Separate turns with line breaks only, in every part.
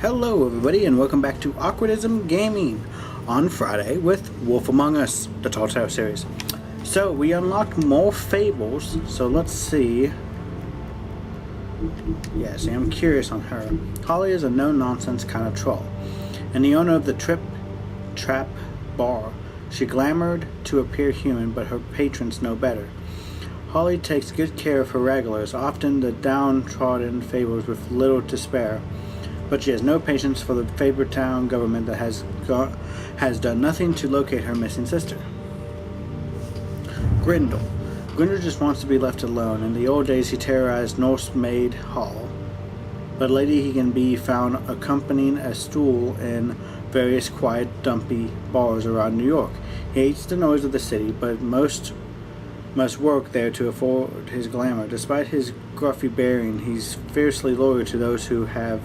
Hello everybody and welcome back to Awkwardsm Gaming on Friday with Wolf Among Us, the Tall Tale series. So we unlocked more fables, so let's see. Yeah, see, I'm curious on her. Holly is a no-nonsense kind of troll, and the owner of the Trap Bar. She glamored to appear human, but her patrons know better. Holly takes good care of her regulars, often the downtrodden fables with little to spare. But she has no patience for the Fabertown government that has done nothing to locate her missing sister. Grindel. Grindel just wants to be left alone. In the old days he terrorized Nursemaid Hall, but lately he can be found accompanying a stool in various quiet, dumpy bars around New York. He hates the noise of the city, but most must work there to afford his glamour. Despite his gruffy bearing, he's fiercely loyal to those who have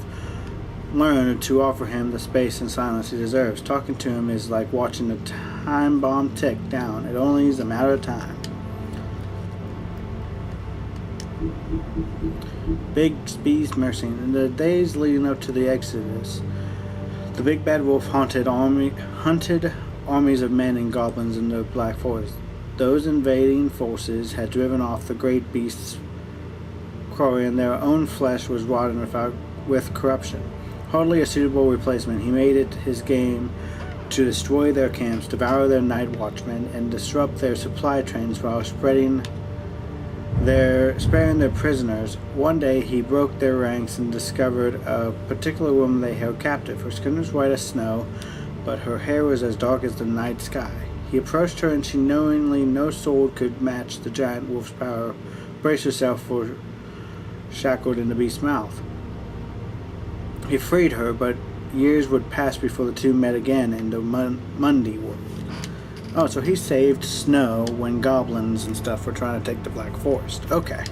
learned to offer him the space and silence he deserves. Talking to him is like watching a time bomb tick down. It only is a matter of time. Bigby's Mercy. In the days leading up to the Exodus, the big bad wolf hunted armies of men and goblins in the Black Forest. Those invading forces had driven off the great beasts, and their own flesh was rotten with corruption. Hardly a suitable replacement, he made it his game to destroy their camps, devour their night watchmen, and disrupt their supply trains while sparing their prisoners. One day he broke their ranks and discovered a particular woman they held captive. Her skin was white as snow, but her hair was as dark as the night sky. He approached her, and she, knowingly no sword could match the giant wolf's power, braced herself for shackled in the beast's mouth. He freed her, but years would pass before the two met again in the Mundy world. Oh, so he saved Snow when goblins and stuff were trying to take the Black Forest. Okay.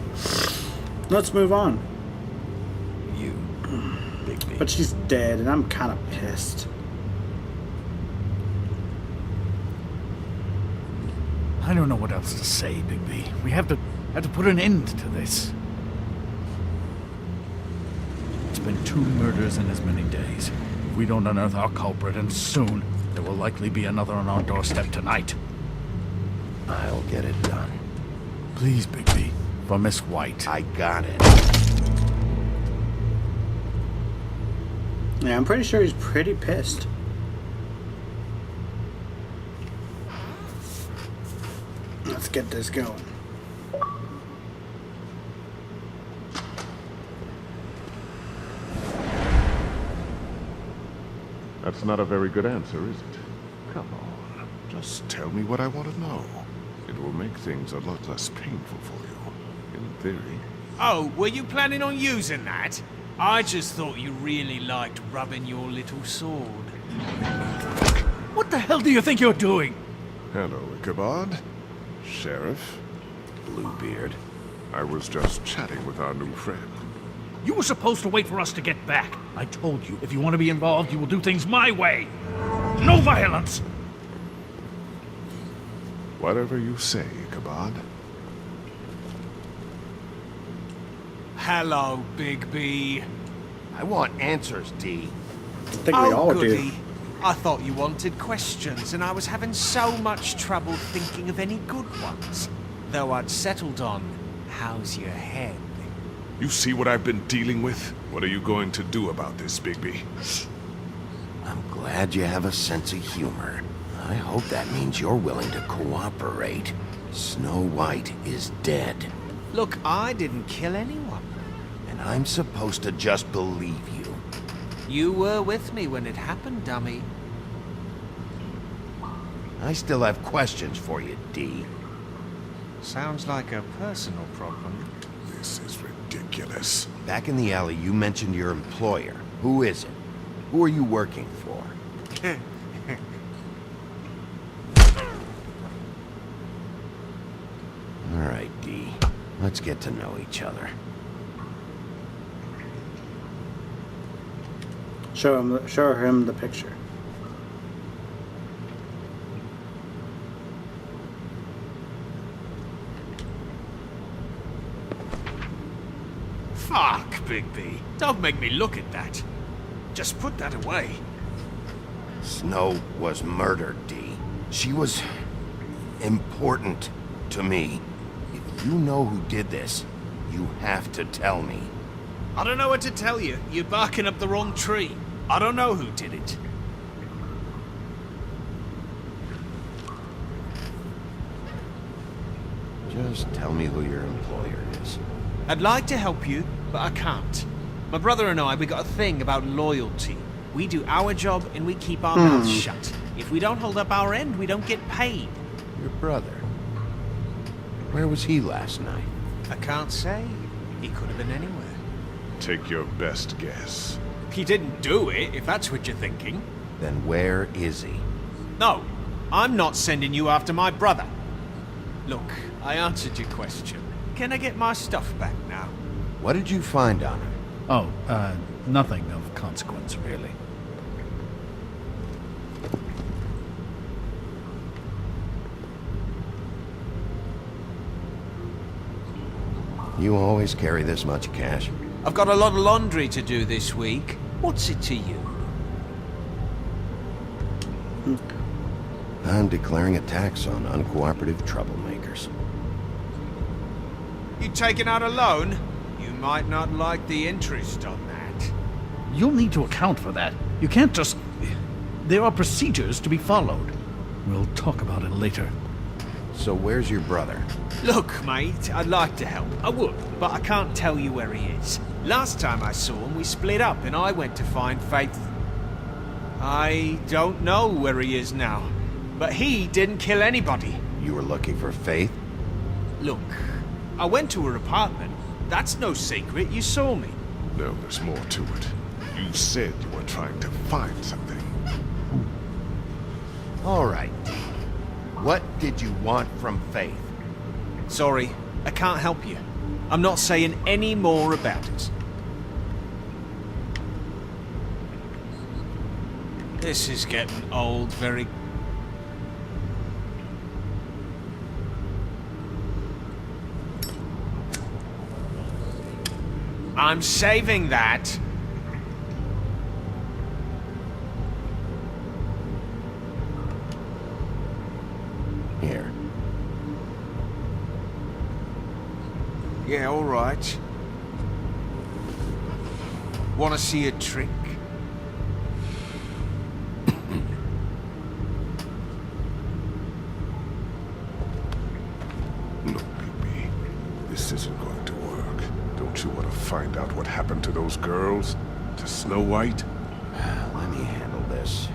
Let's move on.
You, Bigby.
But she's dead, and I'm kind of pissed.
I don't know what else to say, Bigby. We have to put an end to this. It's been 2 murders in as many days. If we don't unearth our culprit, and soon, there will likely be another on our doorstep tonight.
I'll get it done.
Please, Bigby, for Miss White.
I got it.
Yeah, I'm pretty sure he's pretty pissed. Let's get this going.
That's not a very good answer, is it? Come on, just tell me what I want to know. It will make things a lot less painful for you, in theory.
Oh, were you planning on using that? I just thought you really liked rubbing your little sword.
What the hell do you think you're doing?
Hello, Ichabod. Sheriff.
Bluebeard.
I was just chatting with our new friend.
You were supposed to wait for us to get back. I told you, if you want to be involved, you will do things my way. No violence!
Whatever you say, Ichabod.
Hello, Bigby.
I want answers, D.
I think we all
goody.
do.
I thought you wanted questions, and I was having so much trouble thinking of any good ones. Though I'd settled on, how's your head?
You see what I've been dealing with? What are you going to do about this, Bigby?
I'm glad you have a sense of humor. I hope that means you're willing to cooperate. Snow White is dead.
Look, I didn't kill anyone.
And I'm supposed to just believe you.
You were with me when it happened, dummy.
I still have questions for you, D.
Sounds like a personal problem.
This is ridiculous.
Back in the alley, you mentioned your employer. Who is it? Who are you working for? All right, D. Let's get to know each other.
Show him the picture.
Fuck, Bigby. Don't make me look at that. Just put that away.
Snow was murdered, Dee. She was important to me. If you know who did this, you have to tell me.
I don't know what to tell you. You're barking up the wrong tree. I don't know who did it.
Just tell me who your employer is.
I'd like to help you, but I can't. My brother and I, we got a thing about loyalty. We do our job and we keep our mouths shut. If we don't hold up our end, we don't get paid.
Your brother. Where was he last night?
I can't say. He could have been anywhere.
Take your best guess.
He didn't do it, if that's what you're thinking.
Then where is he?
No, I'm not sending you after my brother. Look, I answered your question. Can I get my stuff back now?
What did you find on him?
Oh, nothing of consequence, really.
You always carry this much cash?
I've got a lot of laundry to do this week. What's it to you?
I'm declaring a tax on uncooperative troublemakers.
You taking out a loan? You might not like the interest on that.
You'll need to account for that. You can't just... There are procedures to be followed. We'll talk about it later.
So where's your brother?
Look, mate, I'd like to help. I would, but I can't tell you where he is. Last time I saw him, we split up and I went to find Faith. I don't know where he is now, but he didn't kill anybody.
You were looking for Faith?
Look, I went to her apartment. That's no secret, you saw me.
No, there's more to it. You said you were trying to find something.
All right, Dee. What did you want from Faith?
Sorry, I can't help you. I'm not saying any more about it. This is getting old very... I'm saving that.
Here.
Yeah, all right. Want to see a trick?
Look, Bigby, this isn't going to work. Don't you want to find out what happened to those girls? To Snow White?
Let me handle this.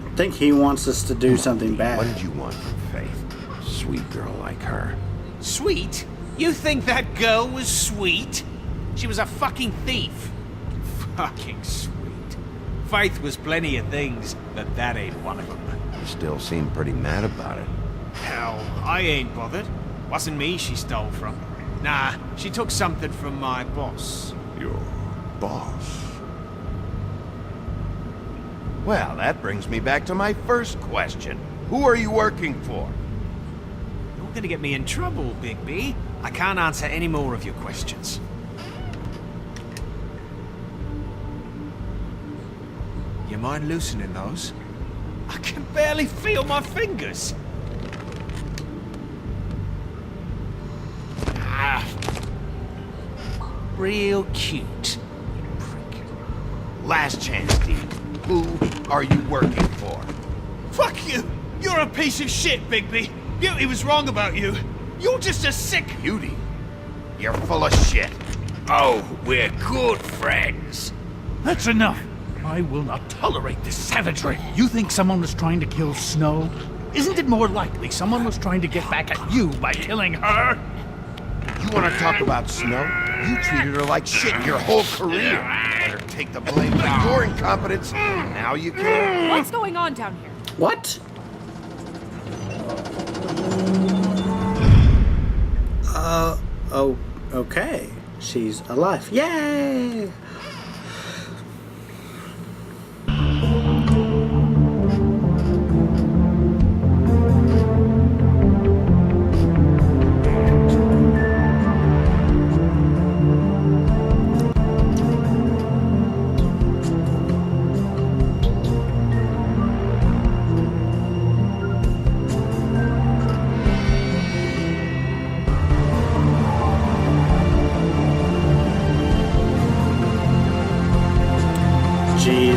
I think he wants us to do something
What
bad.
did you want from Faith? Sweet girl like her.
Sweet? You think that girl was sweet? She was a fucking thief. Fucking sweet. Faith was plenty of things, but that ain't one of them.
You still seem pretty mad about it.
Hell, I ain't bothered. Wasn't me she stole from. Nah, she took something from my boss.
Your boss?
Well, that brings me back to my first question. Who are you working for?
You're gonna get me in trouble, Bigby. I can't answer any more of your questions. You mind loosening those? I can barely feel my fingers. Ah. Real cute. Prick.
Last chance, Dee. Who are you working for?
Fuck you! You're a piece of shit, Bigby! Beauty was wrong about you. You're just a sick...
Beauty. You're full of shit.
Oh, we're good friends.
That's enough! I will not tolerate this savagery. You think someone was trying to kill Snow? Isn't it more likely someone was trying to get back at you by killing her?
You want to talk about Snow? You treated her like shit your whole career. Better take the blame for your incompetence. Now you can.
What's going on down here?
What? Oh, okay. She's alive. Yay!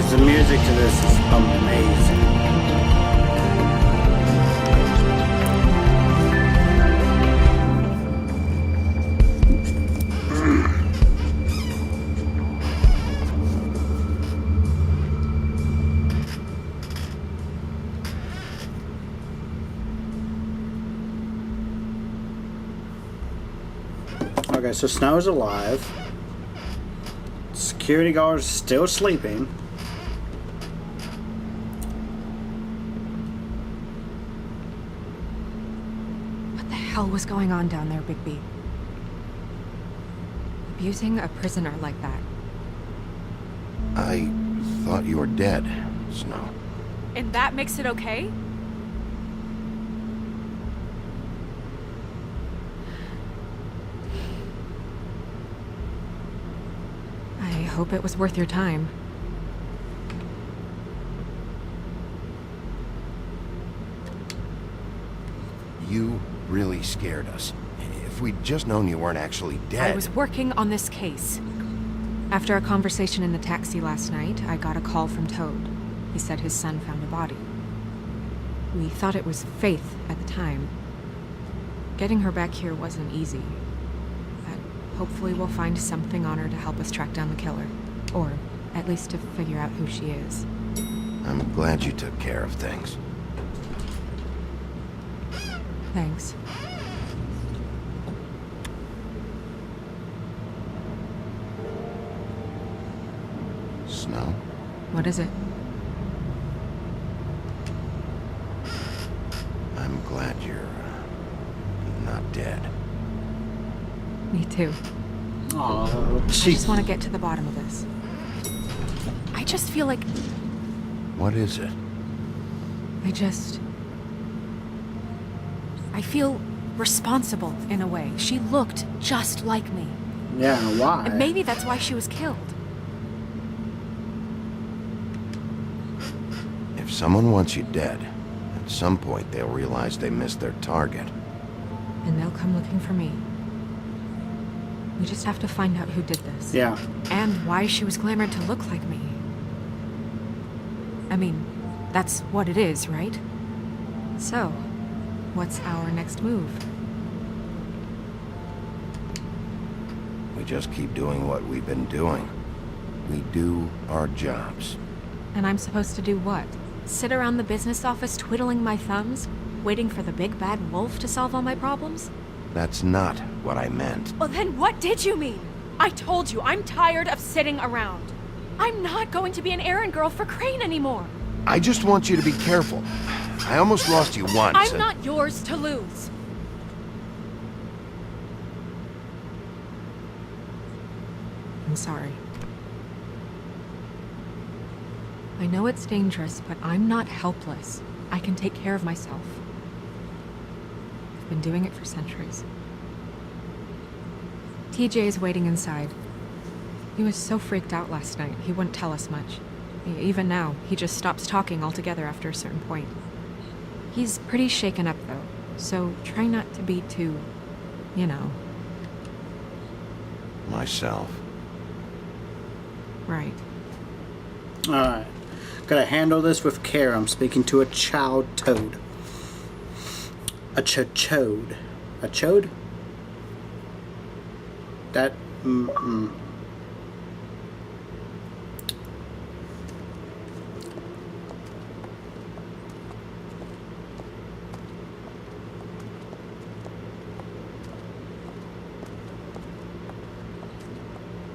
Because the music to this is amazing. Okay, so Snow's alive. Security guard's still sleeping.
What the hell was going on down there, Bigby? Abusing a prisoner like that.
I thought you were dead, Snow.
And that makes it okay? I hope it was worth your time.
You really scared us. If we'd just known you weren't actually dead...
I was working on this case. After a conversation in the taxi last night, I got a call from Toad. He said his son found a body. We thought it was Faith at the time. Getting her back here wasn't easy. But hopefully we'll find something on her to help us track down the killer. Or at least to figure out who she is.
I'm glad you took care of things.
Thanks.
Snow?
What is it?
I'm glad you're not dead.
Me too.
Oh,
I just want to get to the bottom of this. I just feel like
What is it?
I feel responsible in a way. She looked just like me.
yeah, and why?
And maybe that's why she was killed.
If someone wants you dead, at some point they'll realize they missed their target.
And they'll come looking for me. We just have to find out who did this.
Yeah.
And why she was glamored to look like me. I mean, that's what it is, right? So, what's our next move?
We just keep doing what we've been doing. We do our jobs.
And I'm supposed to do what? Sit around the business office twiddling my thumbs, waiting for the big bad wolf to solve all my problems?
That's not what I meant.
Well, then what did you mean? I told you, I'm tired of sitting around. I'm not going to be an errand girl for Crane anymore.
I just want you to be careful. I almost lost you once.
I'm not yours to lose. I'm sorry. I know it's dangerous, but I'm not helpless. I can take care of myself. I've been doing it for centuries. TJ is waiting inside. He was so freaked out last night, he wouldn't tell us much. Even now, he just stops talking altogether after a certain point. He's pretty shaken up, though, so try not to be too, you know.
Myself.
Right.
Alright. Gotta handle this with care. I'm speaking to a child toad. A chode. A chode? That...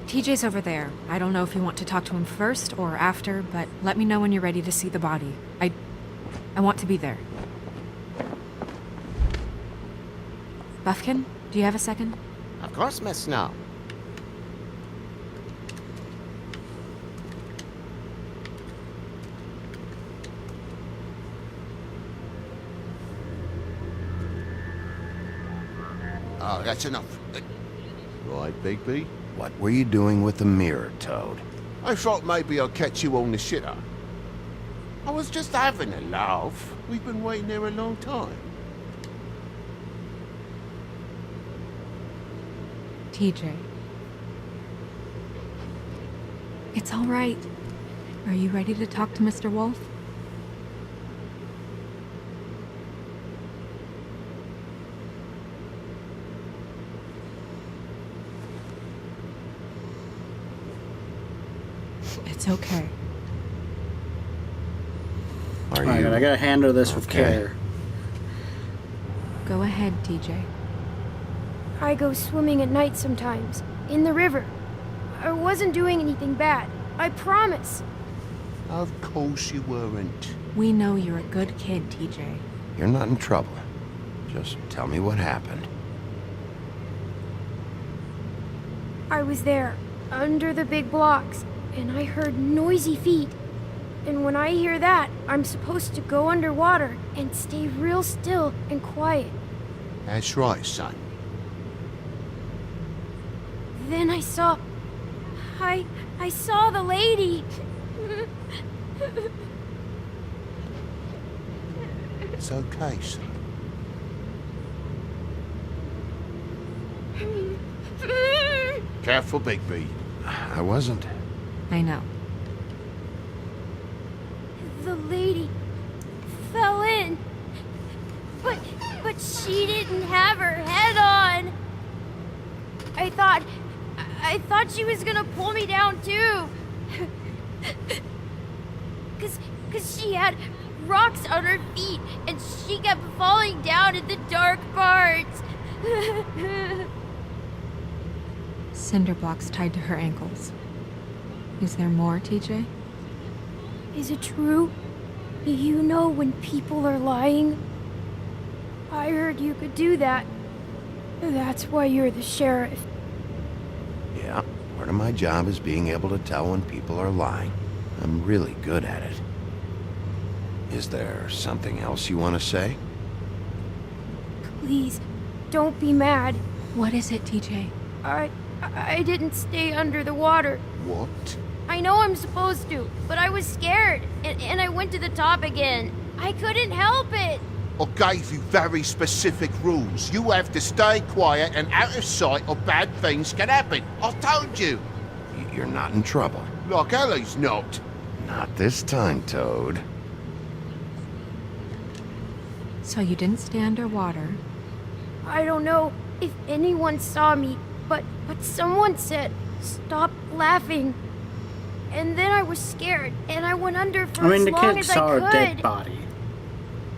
TJ's over there. I don't know if you want to talk to him first or after, but let me know when you're ready to see the body. I want to be there. Buffkin, do you have a second?
Of course, Miss Snow. Oh, that's enough.
Right, Bigby?
What were you doing with the mirror, Toad?
I thought maybe I'd catch you on the shitter. I was just having a laugh. We've been waiting there a long time.
TJ. It's all right. Are you ready to talk to Mr. Wolf? It's okay.
Are
Alright,
you?
I gotta handle this with
Okay.
care.
Go ahead, TJ.
I go swimming at night sometimes, in the river. I wasn't doing anything bad. I promise.
Of course you weren't.
We know you're a good kid, TJ.
You're not in trouble. Just tell me what happened.
I was there, under the big blocks, and I heard noisy feet. And when I hear that, I'm supposed to go underwater and stay real still and quiet.
That's right, son.
Then I saw... I saw the lady.
It's okay, son. Careful, Bigby.
I wasn't.
I know.
The lady fell in. But she didn't have her head on. I thought she was gonna pull me down too. Cause she had rocks on her feet and she kept falling down in the dark parts.
Cinder blocks tied to her ankles. Is there more, TJ?
Is it true? Do you know when people are lying? I heard you could do that. That's why you're the sheriff.
Yeah, part of my job is being able to tell when people are lying. I'm really good at it. Is there something else you want to say?
Please, don't be mad.
What is it, TJ?
I didn't stay under the water.
What?
I know I'm supposed to, but I was scared, and I went to the top again. I couldn't help it.
I gave you very specific rules. You have to stay quiet and out of sight or bad things can happen. I told you.
You're not in trouble.
Like Ellie's not.
Not this time, Toad.
So you didn't stay underwater.
I don't know if anyone saw me, but someone said, "Stop laughing." And then I was scared, and I went under for
I mean,
as
the
long
kid
as
saw
I
a
could.
dead body.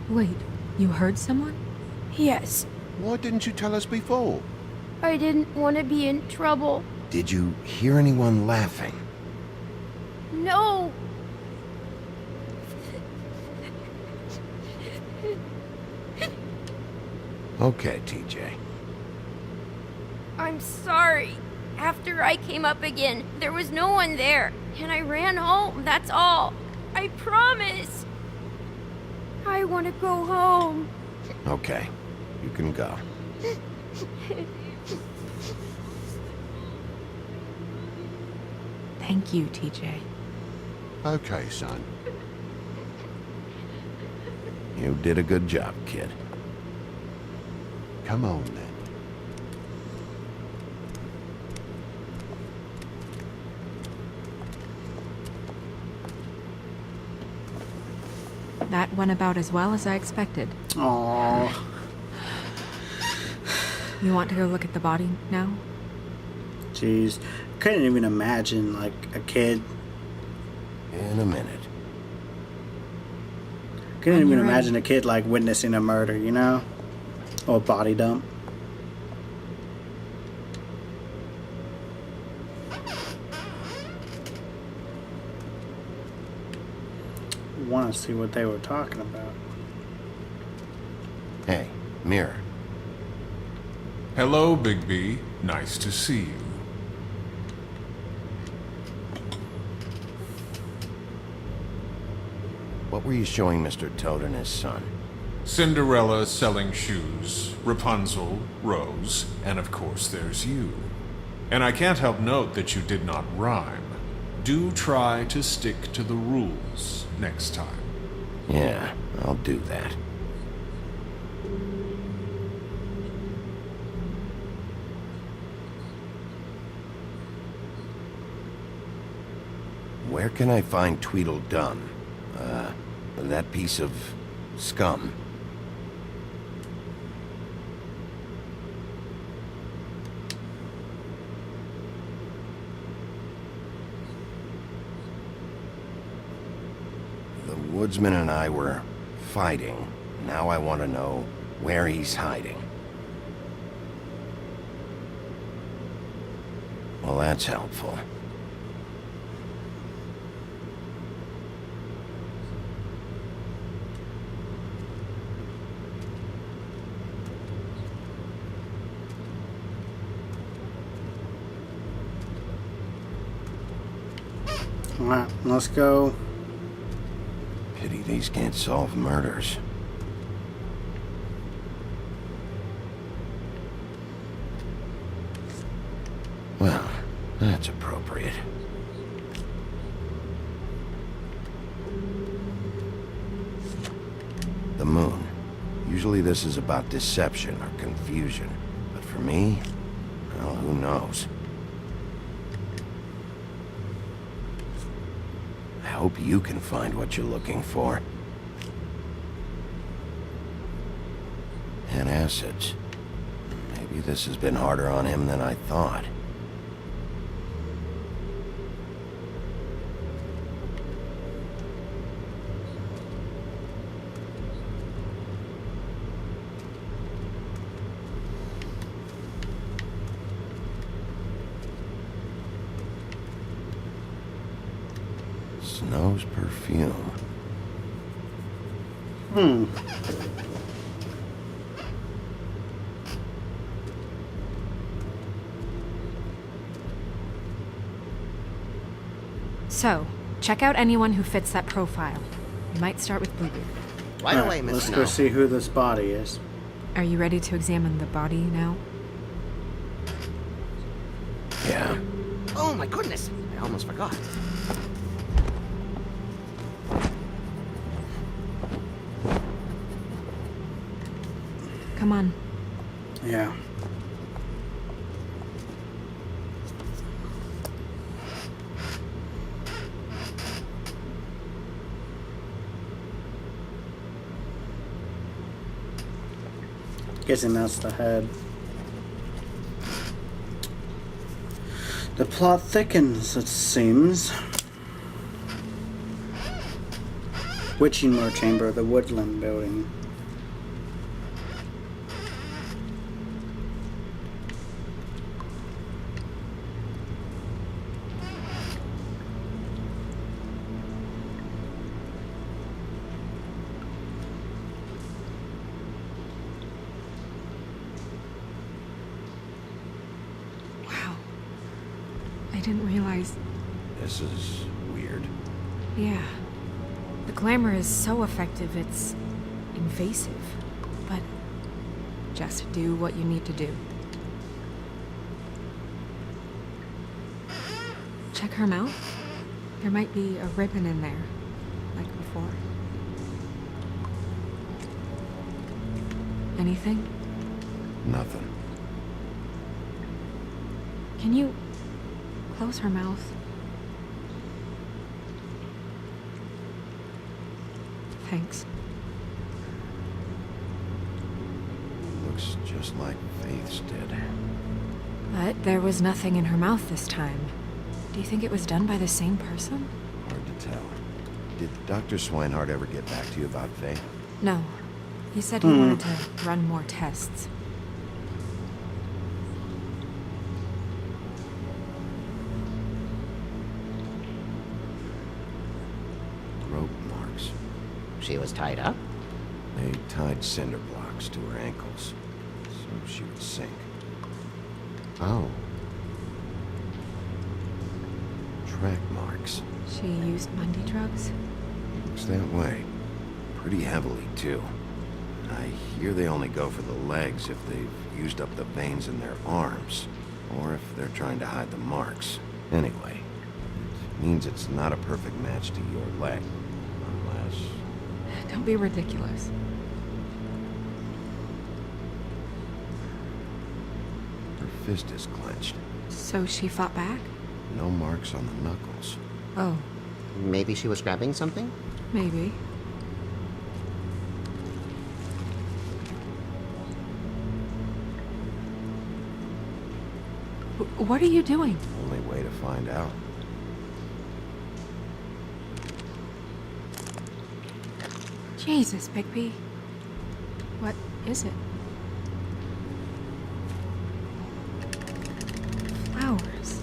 Wait, you heard someone?
Yes,
Why didn't you tell us before?
I didn't want to be in trouble.
Did you hear anyone laughing?
No.
Okay, TJ.
I'm sorry. After I came up again, there was no one there, and I ran home, that's all. I promise. I want to go home.
Okay, you can go.
Thank you, TJ.
Okay, son.
You did a good job, kid.
Come on, then.
That went about as well as I expected.
Aww.
You want to go look at the body now?
Jeez. Couldn't even imagine, like, a kid.
In a minute.
Couldn't
When
even
you're
imagine a kid, like, witnessing a murder, you know? Or a body dump. Want to see what they were talking about.
Hey, Mirror.
Hello, Bigby. Nice to see you.
What were you showing Mr. Toad and his son?
Cinderella selling shoes, Rapunzel, Rose, and of course there's you. And I can't help note that you did not rhyme. Do try to stick to the rules next time.
Yeah, I'll do that. Where can I find Tweedledum? That piece of scum. The woodsman and I were fighting. Now I want to know where he's hiding. Well, that's helpful.
Alright, let's go.
Pity these can't solve murders. Well, that's appropriate. The moon. Usually this is about deception or confusion. But for me, well, who knows? I hope you can find what you're looking for. And acids. Maybe this has been harder on him than I thought. Snow's perfume.
So, check out anyone who fits that profile. You might start with Bluebeard.
Right
Alright,
away, Miss
let's
Snow.
go see who this body is.
Are you ready to examine the body now?
Yeah.
Oh my goodness! I almost forgot.
Come on.
Yeah. Guessing that's the head. The plot thickens, it seems. Witching Moor Chamber, the Woodland Building.
Wow. I didn't realize.
This is weird.
Yeah. The glamour is so effective, it's invasive. But just do what you need to do. Check her mouth. There might be a ribbon in there, like before. Anything?
Nothing.
Can you close her mouth? Thanks.
Looks just like Faith's did.
But there was nothing in her mouth this time. Do you think it was done by the same person?
Hard to tell. Did Dr. Swinehart ever get back to you about Faith?
No. He said he wanted to run more tests.
Rope marks.
She was tied up?
They tied cinder blocks to her ankles, so she would sink.
Oh.
Track marks.
She used Mundy drugs?
Looks that way. Pretty heavily, too. I hear they only go for the legs if they've used up the veins in their arms, or if they're trying to hide the marks. Anyway, it means it's not a perfect match to your leg, unless...
Don't be ridiculous.
her fist is clenched.
So she fought back?
No marks on the knuckles.
Oh,
Maybe she was grabbing something?
Maybe. What are you doing?
Only way to find out.
Jesus, Bigby. What is it? Flowers.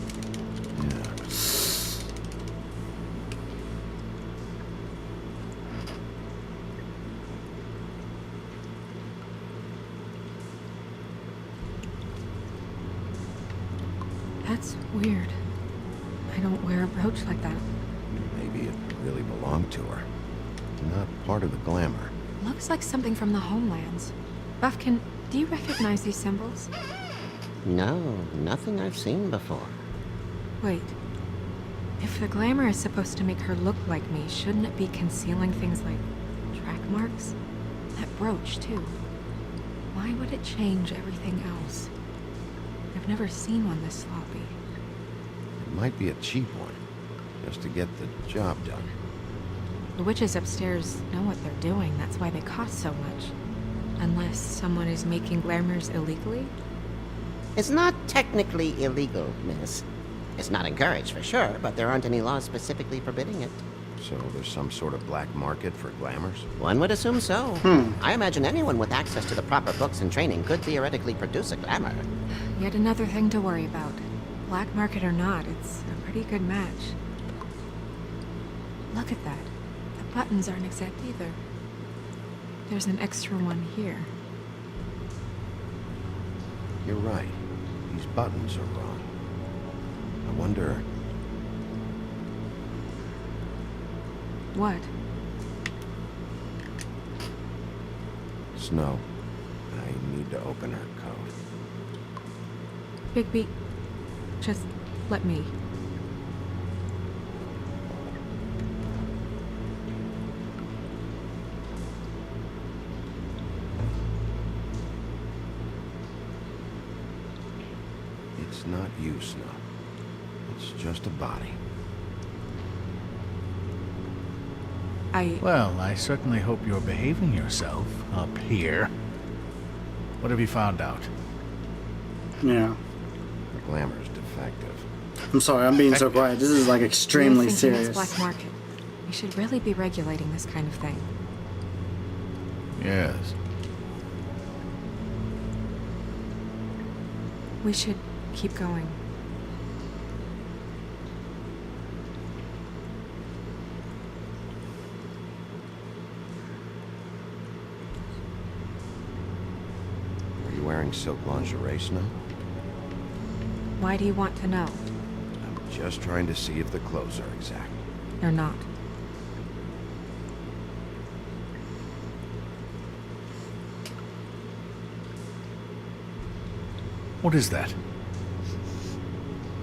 That's weird. I don't wear a brooch like that.
Maybe it really belonged to her. Not part of the glamour.
Looks like something from the homelands. Buffkin, do you recognize these symbols?
No, nothing I've seen before.
Wait. If the glamour is supposed to make her look like me, shouldn't it be concealing things like track marks? That brooch, too. Why would it change everything else? I've never seen one this sloppy.
It might be a cheap one, just to get the job done.
The witches upstairs know what they're doing, that's why they cost so much. Unless someone is making glamours illegally?
It's not technically illegal, miss. It's not encouraged for sure, but there aren't any laws specifically forbidding it.
So there's some sort of black market for glamours?
One would assume so. I imagine anyone with access to the proper books and training could theoretically produce a glamour.
Yet another thing to worry about. Black market or not, it's a pretty good match. Look at that. The buttons aren't exact either. There's an extra one here.
You're right. These buttons are wrong. I wonder...
What?
Snow, I need to open her code.
Bigby, just let me.
It's not you, Snow. It's just a body.
Well, I certainly hope you're behaving yourself up here. What have you found out?
Yeah.
The glamour's defective.
I'm sorry, I'm being so quiet. This is like extremely
You're thinking
serious.
it's black market. We should really be regulating this kind of thing.
Yes.
We should keep going.
Are you wearing silk lingerie, Snow?
Why do you want to know?
I'm just trying to see if the clothes are exact.
They're not.
What is that?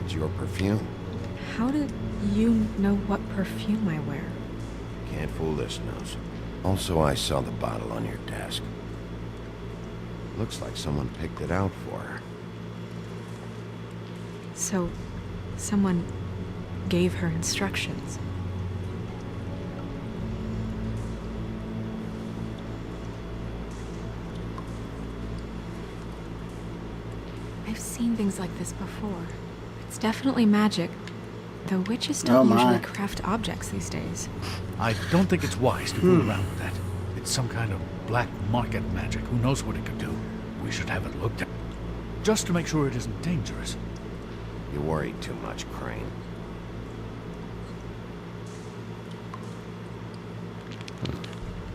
It's your perfume.
How did you know what perfume I wear?
Can't fool this nose. Also, I saw the bottle on your desk. Looks like someone picked it out for her.
So, someone gave her instructions. I've seen things like this before. It's definitely magic, though witches don't usually craft objects these days.
I don't think it's wise to fool around with that. It's some kind of black market magic. Who knows what it could do? We should have it looked at. Just to make sure it isn't dangerous.
You worry too much, Crane.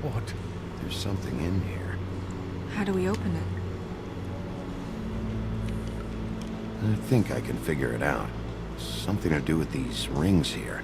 What?
There's something in here.
How do we open it?
I think I can figure it out. Something to do with these rings here.